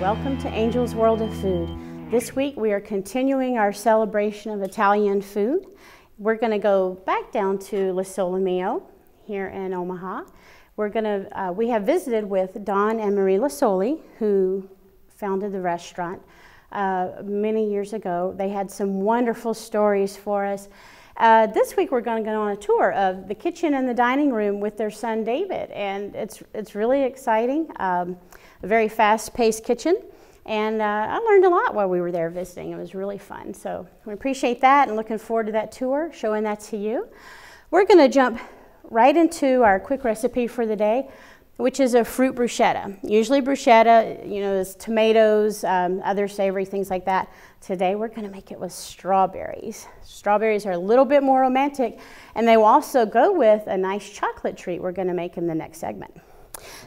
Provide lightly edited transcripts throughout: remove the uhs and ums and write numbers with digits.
Welcome to Angel's World of Food. This week we are continuing our celebration of Italian food. We're going to go back down to Lo Sole Mio here in Omaha. We have visited with Don and Marie Lo Sole, who founded the restaurant many years ago. They had some wonderful stories for us. This week we're going to go on a tour of the kitchen and the dining room with their son David, and it's really exciting. A very fast-paced kitchen, and I learned a lot while we were there visiting. It was really fun, so we appreciate that and looking forward to that tour, showing that to you. We're going to jump right into our quick recipe for the day, which is a fruit bruschetta. Usually bruschetta, is tomatoes, other savory things like that. Today we're going to make it with strawberries. Strawberries are a little bit more romantic, and they will also go with a nice chocolate treat we're going to make in the next segment.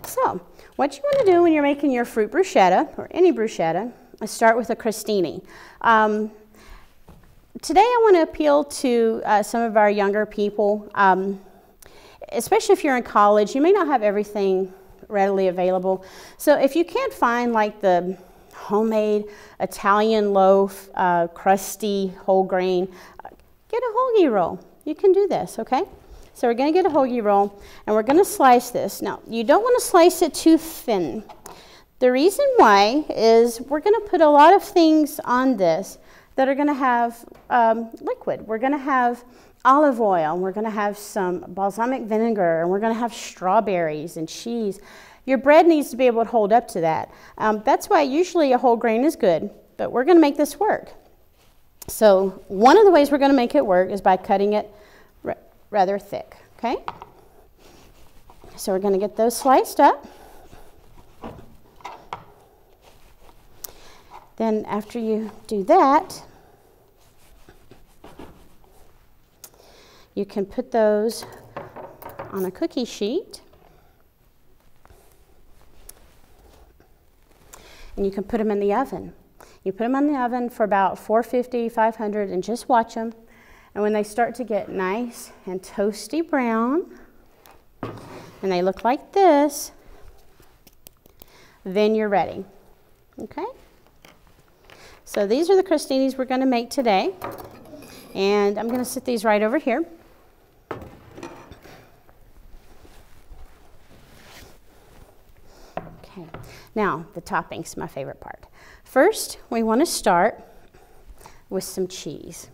So, what you want to do when you're making your fruit bruschetta, or any bruschetta, is start with a crostini. Today I want to appeal to some of our younger people, especially if you're in college. You may not have everything readily available. So if you can't find like the homemade Italian loaf, crusty, whole grain, get a hoagie roll. You can do this, okay? So we're going to get a hoagie roll, and we're going to slice this. Now, you don't want to slice it too thin. The reason why is we're going to put a lot of things on this that are going to have liquid. We're going to have olive oil, and we're going to have some balsamic vinegar, and we're going to have strawberries and cheese. Your bread needs to be able to hold up to that. That's why usually a whole grain is good, but we're going to make this work. So one of the ways we're going to make it work is by cutting it rather thick, okay? So we're going to get those sliced up. Then after you do that, you can put those on a cookie sheet. And you can put them in the oven. You put them in the oven for about 450, 500, and just watch them. And when they start to get nice and toasty brown, and they look like this, then you're ready, okay? So these are the crostinis we're going to make today. And I'm going to set these right over here. Okay, now the toppings, my favorite part. First, we want to start with some cheese.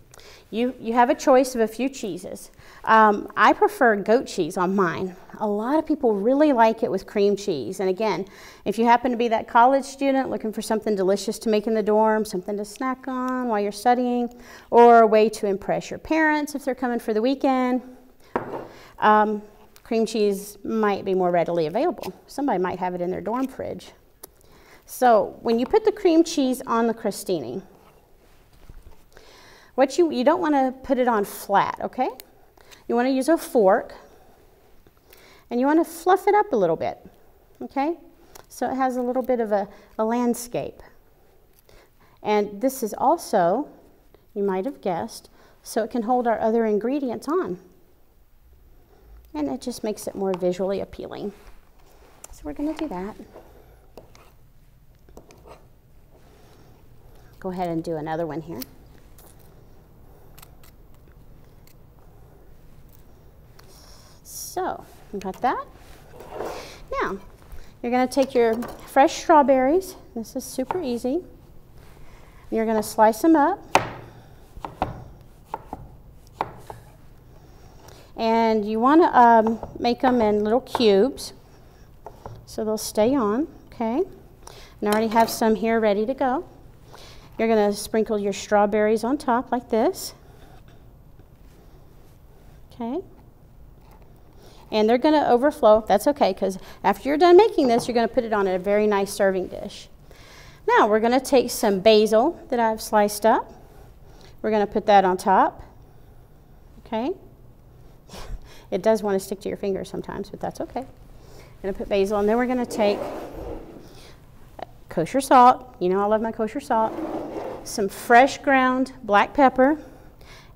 You have a choice of a few cheeses. I prefer goat cheese on mine. A lot of people really like it with cream cheese. And again, if you happen to be that college student looking for something delicious to make in the dorm, something to snack on while you're studying, or a way to impress your parents if they're coming for the weekend, cream cheese might be more readily available. Somebody might have it in their dorm fridge. So when you put the cream cheese on the crostini, you don't want to put it on flat, okay? You want to use a fork, and you want to fluff it up a little bit, okay? So it has a little bit of a landscape. And this is also, you might have guessed, so it can hold our other ingredients on. And it just makes it more visually appealing. So we're going to do that. Go ahead and do another one here. So, you got that? Now, you're going to take your fresh strawberries. This is super easy. You're going to slice them up. And you want to make them in little cubes so they'll stay on, okay? And I already have some here ready to go. You're going to sprinkle your strawberries on top like this. Okay? And they're going to overflow. That's okay, because after you're done making this, you're going to put it on a very nice serving dish. Now, we're going to take some basil that I've sliced up. We're going to put that on top. Okay? It does want to stick to your fingers sometimes, but that's okay. I'm going to put basil, and then we're going to take kosher salt. You know I love my kosher salt. Some fresh ground black pepper.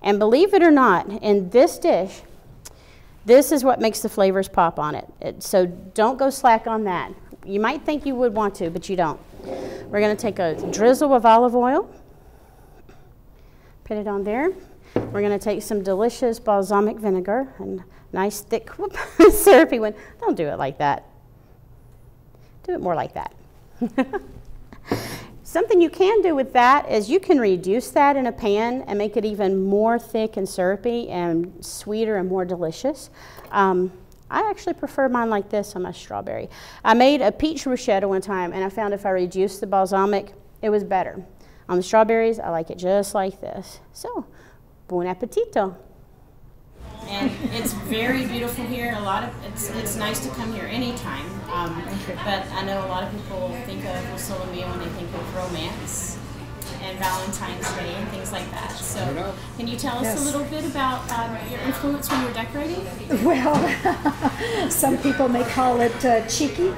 And believe it or not, in this dish, this is what makes the flavors pop on it. So don't go slack on that. You might think you would want to, but you don't. We're going to take a drizzle of olive oil, put it on there. We're going to take some delicious balsamic vinegar, and nice thick, syrupy one. Don't do it like that. Do it more like that. Something you can do with that is you can reduce that in a pan and make it even more thick and syrupy and sweeter and more delicious. I actually prefer mine like this on my strawberry. I made a peach bruschetta one time, and I found if I reduced the balsamic, it was better. On the strawberries, I like it just like this. So, buon appetito. And it's very beautiful here. It's nice to come here anytime. But I know a lot of people think of Lo Sole Mio when they think of romance and Valentine's Day and things like that. So can you tell us a little bit about your influence when you're decorating? Well, some people may call it cheeky,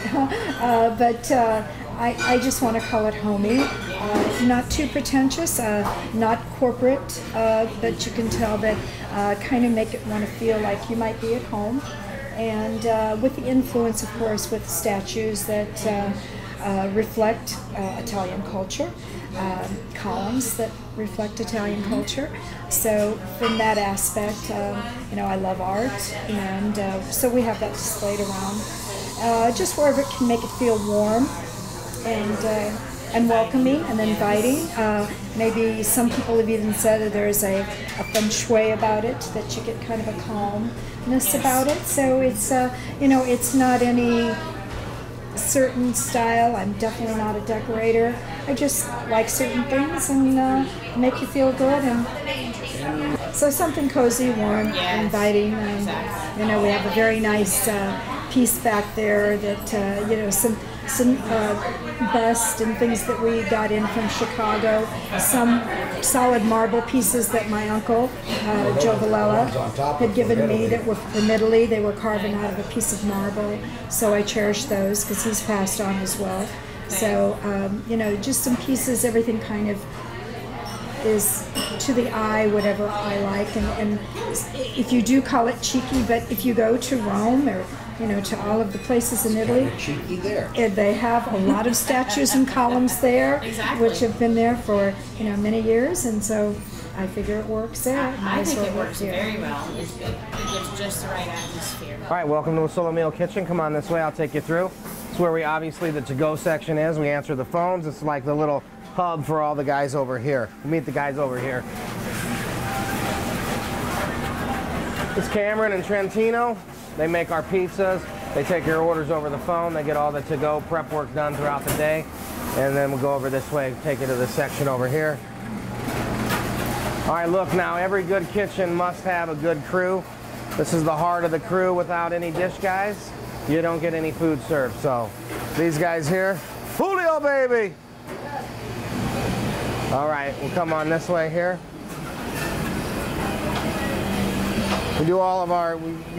but I just want to call it homey. Not too pretentious, not corporate, but you can tell that kind of make it want to feel like you might be at home. And with the influence, of course, with statues that reflect Italian culture, columns that reflect Italian culture. So from that aspect, I love art, and so we have that displayed around, just wherever it can make it feel warm and welcoming and inviting. Maybe some people have even said that there's a feng shui about it, that you get kind of a calmness about it. So it's it's not any certain style. I'm definitely not a decorator. I just like certain things and make you feel good, and so something cozy, warm, inviting. And we have a very nice piece back there that some bust and things that we got in from Chicago, some solid marble pieces that my uncle, Joe Villela, had given me that were from Italy. They were carving out of a piece of marble, so I cherish those because he's passed on as well. So, just some pieces, everything kind of is to the eye, whatever I like. And if you do call it cheeky, but if you go to Rome or to all of the places in Italy, they have a lot of statues and columns there, which have been there for many years, and so I figure it works there. I think it works very well. It gives just the right atmosphere. All right, welcome to the Lo Sole Mio kitchen. Come on this way, I'll take you through. It's where obviously the to-go section is. We answer the phones. It's like the little hub for all the guys over here. We'll meet the guys over here. It's Cameron and Trentino. They make our pizzas. They take your orders over the phone. They get all the to-go prep work done throughout the day. And then we'll go over this way, take you to this section over here. All right, look now, every good kitchen must have a good crew. This is the heart of the crew. Without any dish guys, you don't get any food served. So these guys here, Julio, baby. All right, we'll come on this way here. We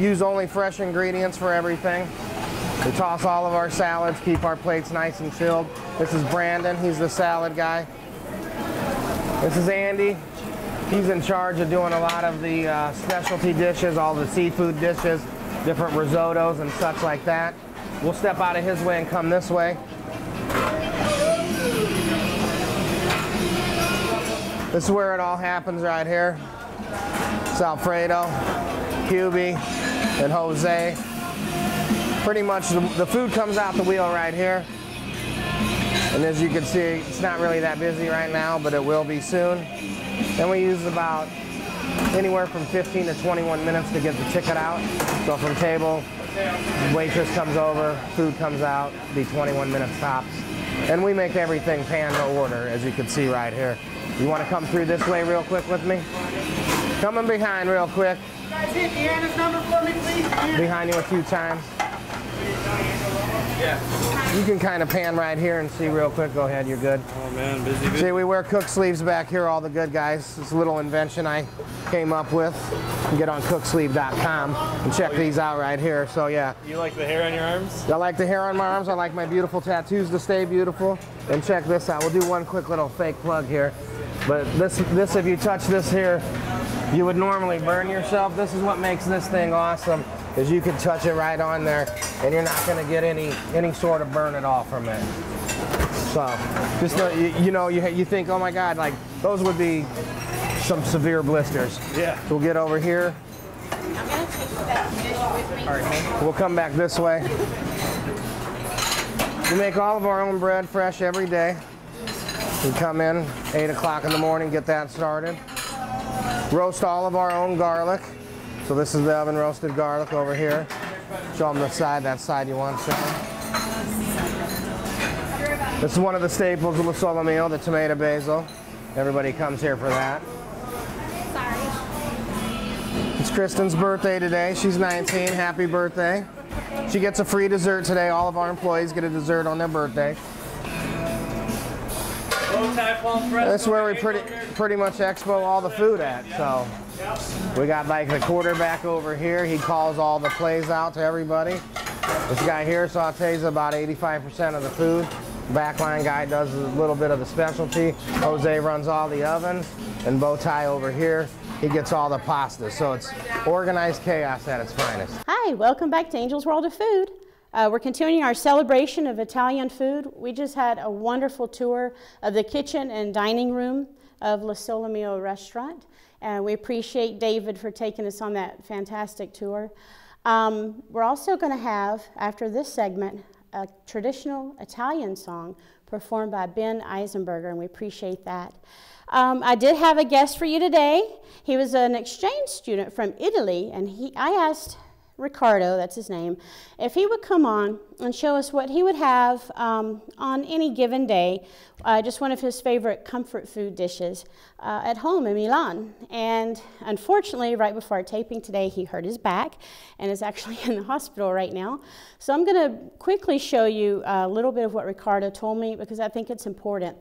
use only fresh ingredients for everything. We toss all of our salads, keep our plates nice and chilled. This is Brandon, he's the salad guy. This is Andy. He's in charge of doing a lot of the specialty dishes, all the seafood dishes, different risottos and such like that. We'll step out of his way and come this way. This is where it all happens right here. It's Alfredo, Hubie, and Jose. Pretty much the food comes out the wheel right here. And as you can see, it's not really that busy right now, but it will be soon. Then we use about anywhere from 15 to 21 minutes to get the ticket out. So from table, waitress comes over, food comes out, be 21 minutes tops. And we make everything pan to order, as you can see right here. You want to come through this way real quick with me? Coming behind real quick. Guys, hit Deanna's number for me, please. Behind you a few times. Yeah. You can kind of pan right here and see real quick. Go ahead, you're good. Oh man, busy. See, we wear cook sleeves back here, all the good guys. It's a little invention I came up with. You can get on cooksleeve.com and check these out right here. So yeah. You like the hair on your arms? I like the hair on my arms. I like my beautiful tattoos to stay beautiful. And check this out. We'll do one quick little fake plug here. But this if you touch this here, you would normally burn yourself. This is what makes this thing awesome, is you can touch it right on there and you're not gonna get any sort of burn at all from it. So, just you think, oh my God, like those would be some severe blisters. Yeah. So we'll get over here. I'm going to take that dish with me. Pardon me? We'll come back this way. We make all of our own bread fresh every day. We come in 8 o'clock in the morning, get that started. Roast all of our own garlic. So this is the oven roasted garlic over here. Show them the side, that side you want, Sarah. This is one of the staples of Lo Sole Mio, the tomato basil. Everybody comes here for that. Sorry. It's Kristen's birthday today. She's 19. Happy birthday. She gets a free dessert today. All of our employees get a dessert on their birthday. That's where we pretty much expo all the food at. So we got like the quarterback over here. He calls all the plays out to everybody. This guy here sautés about 85% of the food. Backline guy does a little bit of the specialty. Jose runs all the ovens. And Bowtie over here, he gets all the pasta. So it's organized chaos at its finest. Hi, welcome back to Angel's World of Food. We're continuing our celebration of Italian food. We just had a wonderful tour of the kitchen and dining room of Lo Sole Mio restaurant. And we appreciate David for taking us on that fantastic tour. We're also going to have, after this segment, a traditional Italian song performed by Ben Eisenberger, and we appreciate that. I did have a guest for you today. He was an exchange student from Italy, and I asked Ricardo, that's his name, if he would come on and show us what he would have on any given day, just one of his favorite comfort food dishes at home in Milan. And unfortunately, right before our taping today, he hurt his back and is actually in the hospital right now. So I'm going to quickly show you a little bit of what Ricardo told me because I think it's important.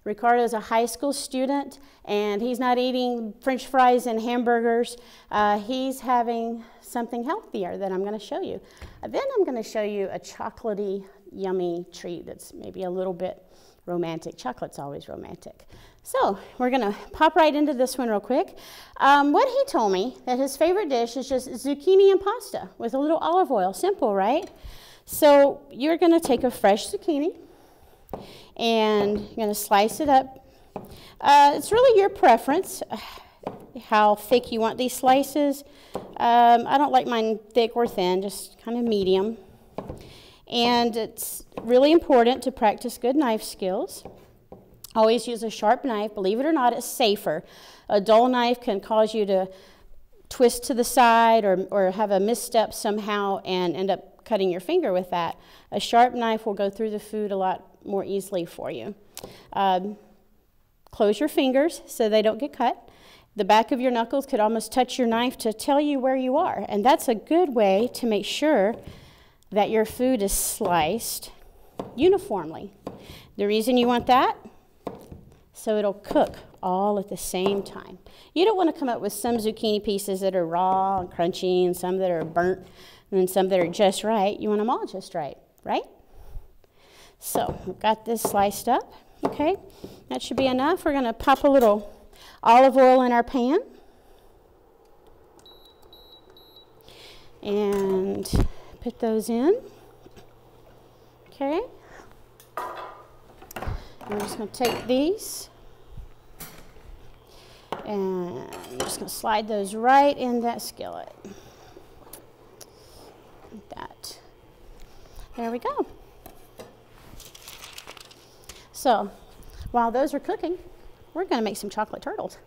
Ricardo is a high school student, and he's not eating French fries and hamburgers. He's having something healthier that I'm going to show you. Then I'm going to show you a chocolatey, yummy treat that's maybe a little bit romantic. Chocolate's always romantic. So we're going to pop right into this one real quick. What he told me, that his favorite dish is just zucchini and pasta with a little olive oil. Simple, right? So you're going to take a fresh zucchini, and you're going to slice it up. It's really your preference how thick you want these slices. I don't like mine thick or thin, just kind of medium. And it's really important to practice good knife skills. Always use a sharp knife. Believe it or not, it's safer. A dull knife can cause you to twist to the side or have a misstep somehow and end up cutting your finger with that. A sharp knife will go through the food a lot more easily for you. Close your fingers so they don't get cut. The back of your knuckles could almost touch your knife to tell you where you are, and that's a good way to make sure that your food is sliced uniformly. The reason you want that, so it'll cook all at the same time. You don't want to come up with some zucchini pieces that are raw and crunchy and some that are burnt and then some that are just right. You want them all just right, right? So we've got this sliced up, okay? That should be enough. We're going to pop a little olive oil in our pan. And put those in. Okay. I'm just going to take these. And I'm just going to slide those right in that skillet. Like that. There we go. So, while those are cooking, we're going to make some chocolate turtles.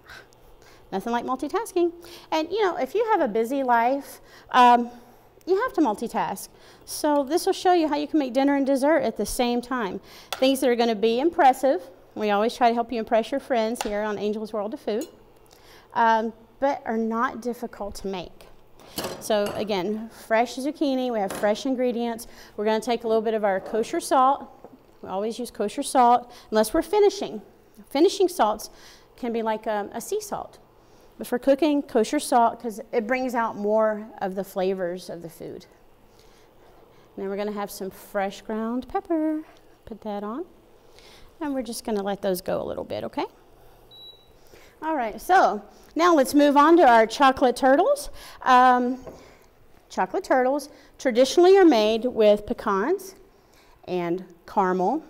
Nothing like multitasking. And, you know, if you have a busy life, you have to multitask. So this will show you how you can make dinner and dessert at the same time. Things that are going to be impressive. We always try to help you impress your friends here on Angel's World of Food, but are not difficult to make. So again, fresh zucchini, we have fresh ingredients. We're going to take a little bit of our kosher salt. We always use kosher salt, unless we're finishing. Finishing salts can be like a sea salt. But for cooking, kosher salt, because it brings out more of the flavors of the food. And then we're going to have some fresh ground pepper. Put that on. And we're just going to let those go a little bit, okay? All right, so now let's move on to our chocolate turtles. Chocolate turtles traditionally are made with pecans and caramel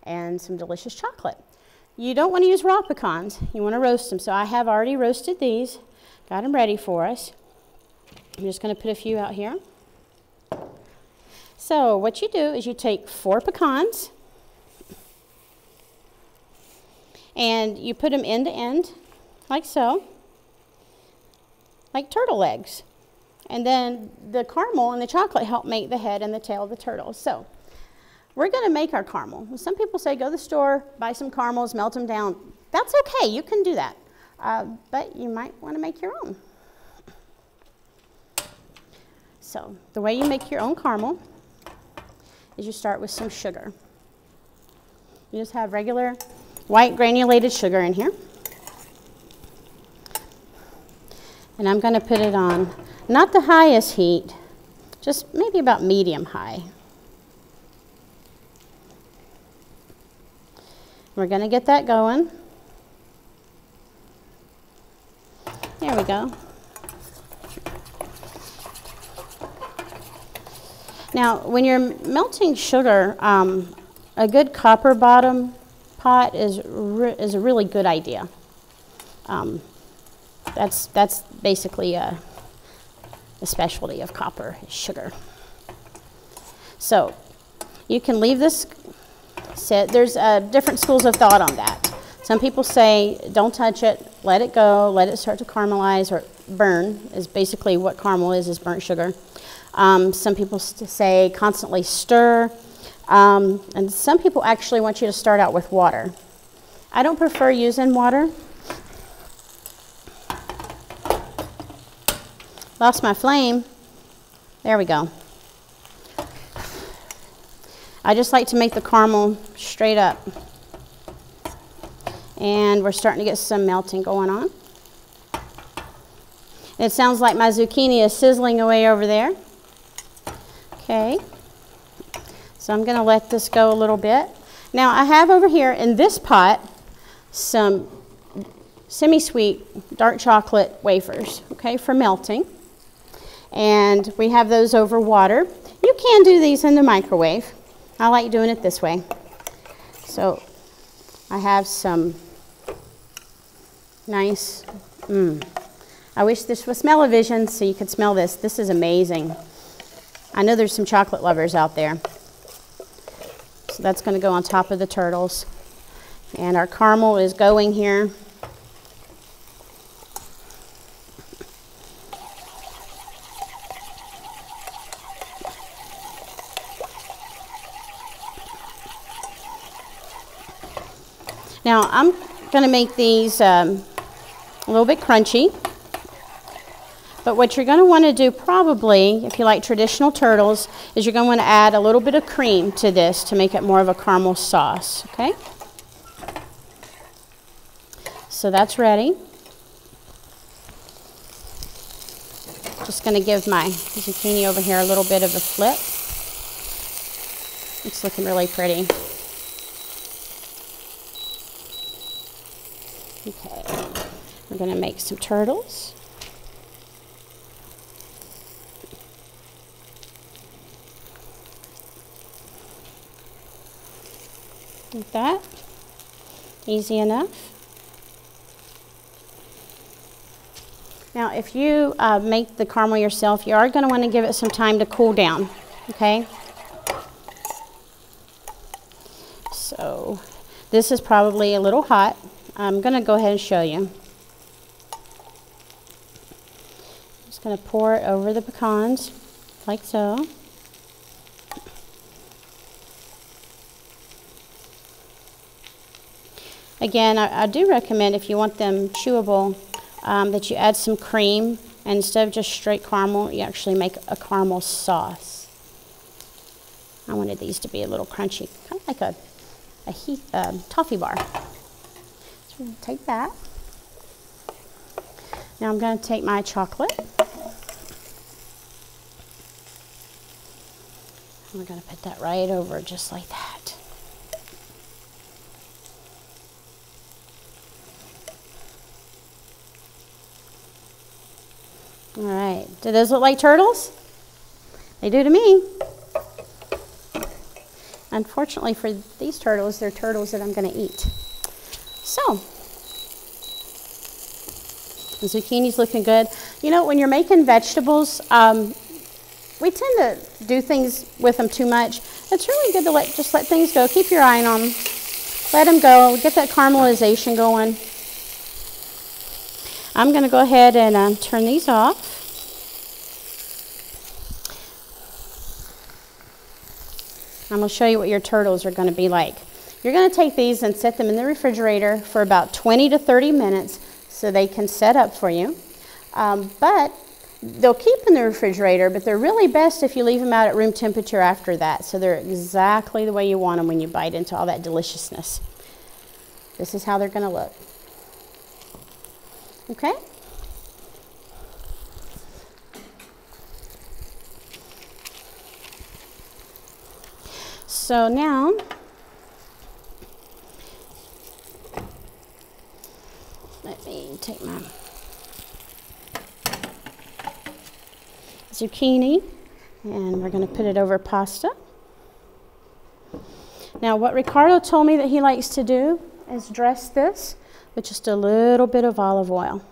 and some delicious chocolate. You don't want to use raw pecans. You want to roast them. So I have already roasted these, got them ready for us. I'm just going to put a few out here. So what you do is you take 4 pecans and you put them end to end, like so, like turtle legs. And then the caramel and the chocolate help make the head and the tail of the turtle. So we're going to make our caramel. Some people say go to the store, buy some caramels, melt them down. That's okay, you can do that. But you might want to make your own. So the way you make your own caramel is you start with some sugar. You just have regular white granulated sugar in here. And I'm going to put it on, not the highest heat, just maybe about medium high. We're going to get that going. There we go. Now, when you're melting sugar, a good copper bottom pot is a really good idea. That's basically a specialty of copper, is sugar. So you can leave this sit. There's different schools of thought on that. Some people say don't touch it, let it go, let it start to caramelize or burn, is basically what caramel is burnt sugar. Some people say constantly stir, and some people actually want you to start out with water. I don't prefer using water. Lost my flame. There we go. I just like to make the caramel straight up. And we're starting to get some melting going on. It sounds like my zucchini is sizzling away over there. Okay, so I'm going to let this go a little bit. Now I have over here in this pot some semi-sweet dark chocolate wafers, okay, for melting. And we have those over water. You can do these in the microwave. I like doing it this way. So I have some nice, I wish this was smell-o-vision so you could smell this. This is amazing. I know there's some chocolate lovers out there. So that's going to go on top of the turtles. And our caramel is going here. Now I'm going to make these a little bit crunchy. But what you're going to want to do probably, if you like traditional turtles, is you're going to want to add a little bit of cream to this to make it more of a caramel sauce, okay? So that's ready. Just going to give my zucchini over here a little bit of a flip. It's looking really pretty. Okay, we're going to make some turtles. Like that. Easy enough. Now, if you make the caramel yourself, you are going to want to give it some time to cool down, okay? So, this is probably a little hot. I'm going to go ahead and show you. Just going to pour it over the pecans, like so. Again, I do recommend, if you want them chewable, that you add some cream, and instead of just straight caramel, you actually make a caramel sauce. I wanted these to be a little crunchy, kind of like a toffee bar. So I'm going to take that. Now I'm going to take my chocolate. And we're going to put that right over just like that. All right, do those look like turtles? They do to me. Unfortunately for these turtles, they're turtles that I'm going to eat. So, the zucchini's looking good. You know, when you're making vegetables, we tend to do things with them too much. It's really good to just let things go. Keep your eye on them. Let them go. Get that caramelization going. I'm going to go ahead and turn these off. I'm going to show you what your turtles are going to be like. You're going to take these and set them in the refrigerator for about 20 to 30 minutes so they can set up for you. But they'll keep in the refrigerator, but they're really best if you leave them out at room temperature after that, so they're exactly the way you want them when you bite into all that deliciousness. This is how they're going to look. Okay? So now, let me take my zucchini and we're going to put it over pasta. Now what Ricardo told me that he likes to do is dress this with just a little bit of olive oil.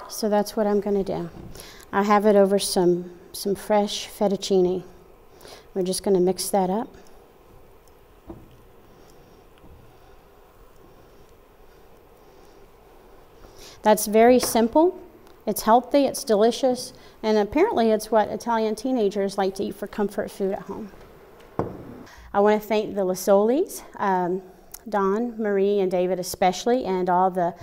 So that's what I'm going to do. I have it over some fresh fettuccine. We're just going to mix that up. That's very simple. It's healthy, it's delicious, and apparently it's what Italian teenagers like to eat for comfort food at home. I want to thank the Lo Soles, Don, Marie, and David especially, and all the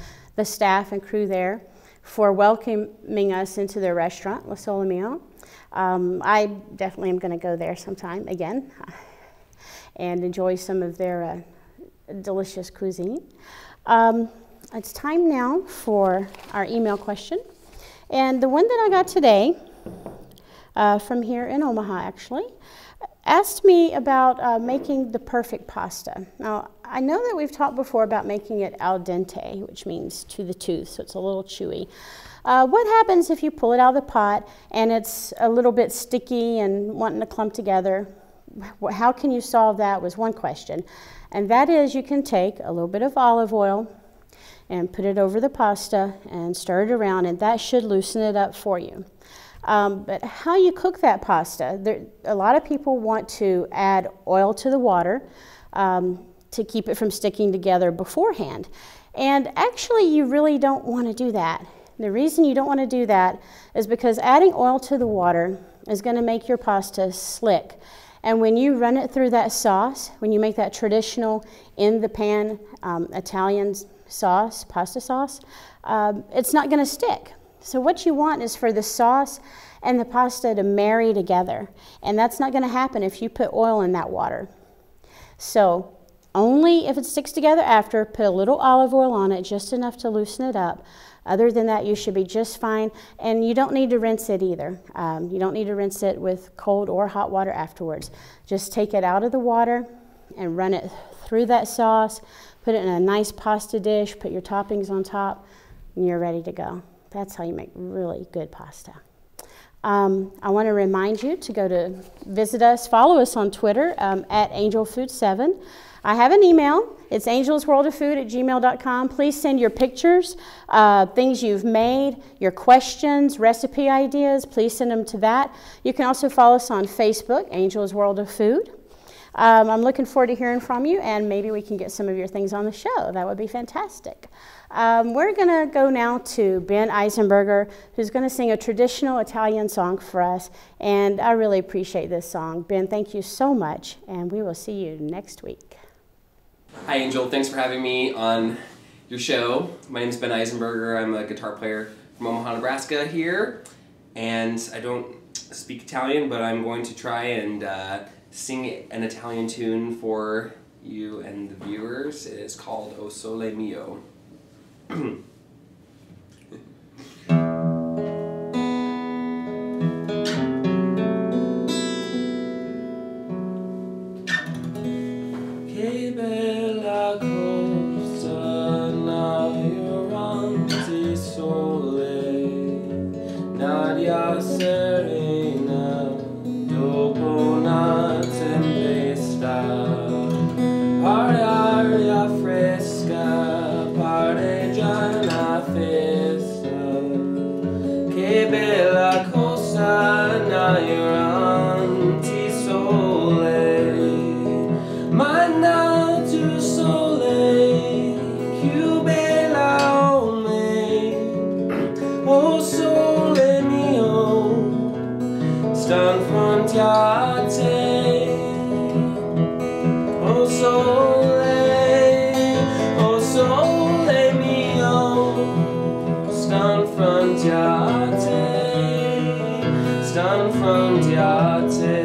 staff and crew there for welcoming us into their restaurant, Lo Sole Mio. I definitely am going to go there sometime again and enjoy some of their delicious cuisine. It's time now for our email question. And the one that I got today, from here in Omaha actually, asked me about making the perfect pasta. Now, I know that we've talked before about making it al dente, which means to the tooth, so it's a little chewy. What happens if you pull it out of the pot and it's a little bit sticky and wanting to clump together? How can you solve that was one question. And that is you can take a little bit of olive oil and put it over the pasta and stir it around, and that should loosen it up for you. But how you cook that pasta, a lot of people want to add oil to the water to keep it from sticking together beforehand. And actually you really don't want to do that. The reason you don't want to do that is because adding oil to the water is going to make your pasta slick. And when you run it through that sauce, when you make that traditional in the pan Italian sauce, pasta sauce, it's not going to stick. So what you want is for the sauce and the pasta to marry together. And that's not going to happen if you put oil in that water. So only if it sticks together after, put a little olive oil on it, just enough to loosen it up. Other than that, you should be just fine. And you don't need to rinse it either. You don't need to rinse it with cold or hot water afterwards. Just take it out of the water and run it through that sauce. Put it in a nice pasta dish, put your toppings on top, and you're ready to go. That's how you make really good pasta. I want to remind you to go to visit us, follow us on Twitter at AngelFood7. I have an email. It's angelsworldoffood@gmail.com. Please send your pictures, things you've made, your questions, recipe ideas. Please send them to that. You can also follow us on Facebook, Angels World of Food. I'm looking forward to hearing from you, and maybe we can get some of your things on the show. That would be fantastic. We're going to go now to Ben Eisenberger, who's going to sing a traditional Italian song for us, and I really appreciate this song. Ben, thank you so much, and we will see you next week. Hi, Angel. Thanks for having me on your show. My name is Ben Eisenberger. I'm a guitar player from Omaha, Nebraska here, and I don't speak Italian, but I'm going to try and sing an Italian tune for you and the viewers. It is called Lo Sole Mio. Che bella cosa naviganti sole, Nadia serena, dopo una tempesta, pare aria fresca, pare già una festa. Che bella cosa, nairanti sole, ma nato sole, più bella o me. Oh sole mio, sto in fronte a te. Oh sole mio, sto in fronte a te, sto in fronte a te.